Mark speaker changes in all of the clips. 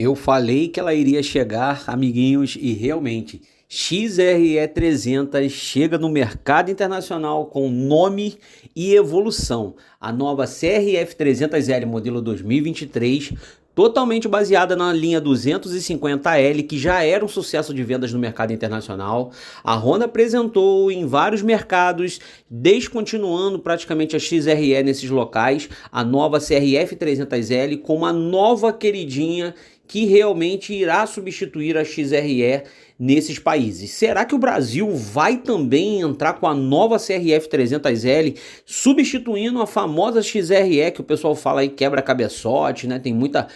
Speaker 1: Eu falei que ela iria chegar, amiguinhos, e realmente, XRE 300 chega no mercado internacional com nome e evolução. A nova CRF 300L modelo 2023, totalmente baseada na linha 250L, que já era um sucesso de vendas no mercado internacional. A Honda apresentou em vários mercados, descontinuando praticamente a XRE nesses locais, a nova CRF 300L com uma nova queridinha que realmente irá substituir a XRE nesses países. Será que o Brasil vai também entrar com a nova CRF 300L, substituindo a famosa XRE, que o pessoal fala aí quebra-cabeçote, né? Tem muita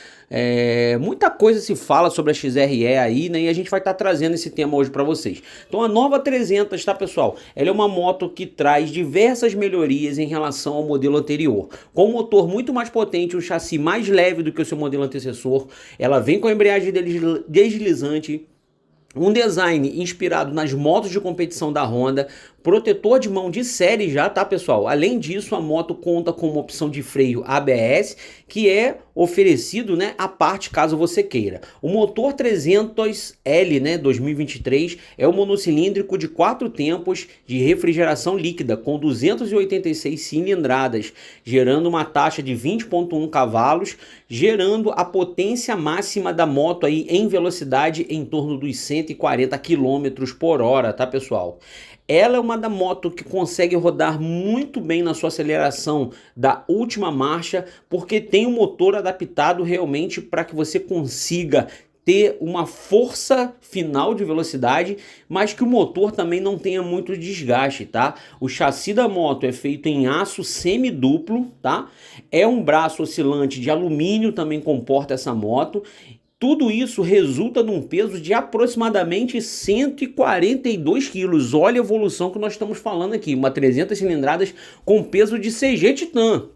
Speaker 1: coisa se fala sobre a XRE aí, né? E a gente vai estar trazendo esse tema hoje para vocês. Então a nova 300, tá, pessoal? Ela é uma moto que traz diversas melhorias em relação ao modelo anterior. Com um motor muito mais potente, um chassi mais leve do que o seu modelo antecessor. Ela vem com a embreagem deslizante, um design inspirado nas motos de competição da Honda, protetor de mão de série já, tá, pessoal? Além disso, a moto conta com uma opção de freio ABS, que é oferecido, né, à parte caso você queira. O motor 300L, né, 2023, é um monocilíndrico de 4 tempos de refrigeração líquida, com 286 cilindradas, gerando uma taxa de 20,1 cavalos, gerando a potência máxima da moto aí em velocidade em torno dos 140 km por hora, tá, pessoal? Ela é uma da moto que consegue rodar muito bem na sua aceleração da última marcha, porque tem um motor adaptado realmente para que você consiga ter uma força final de velocidade, mas que o motor também não tenha muito desgaste, tá? O chassi da moto é feito em aço semiduplo, tá? É um braço oscilante de alumínio, também comporta essa moto. Tudo isso resulta num peso de aproximadamente 142 quilos. Olha a evolução que nós estamos falando aqui. Uma 300 cilindradas com peso de CG Titan.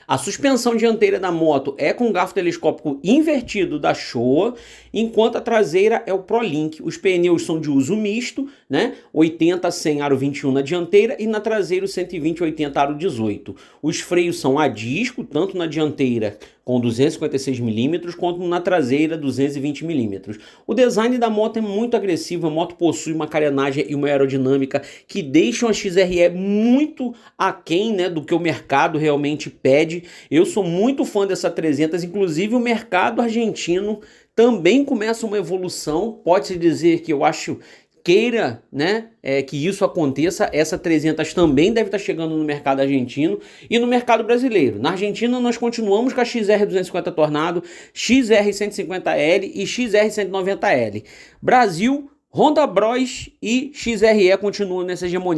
Speaker 1: A suspensão dianteira da moto é com garfo telescópico invertido da Showa, enquanto a traseira é o ProLink. Os pneus são de uso misto, né? 80/100 aro 21 na dianteira e na traseira 120/80 aro 18. Os freios são a disco, tanto na dianteira com 256 mm, quanto na traseira 220 mm. O design da moto é muito agressivo, a moto possui uma carenagem e uma aerodinâmica que deixam a XRE muito aquém, né, do que o mercado realmente pede. Eu sou muito fã dessa 300, inclusive o mercado argentino também começa uma evolução, pode-se dizer que eu acho queira, né, que isso aconteça. Essa 300 também deve estar chegando no mercado argentino e no mercado brasileiro. Na Argentina nós continuamos com a XR 250 Tornado, XR 150L e XR 190L. Brasil, Honda Bros e XRE continuam nessa hegemonia.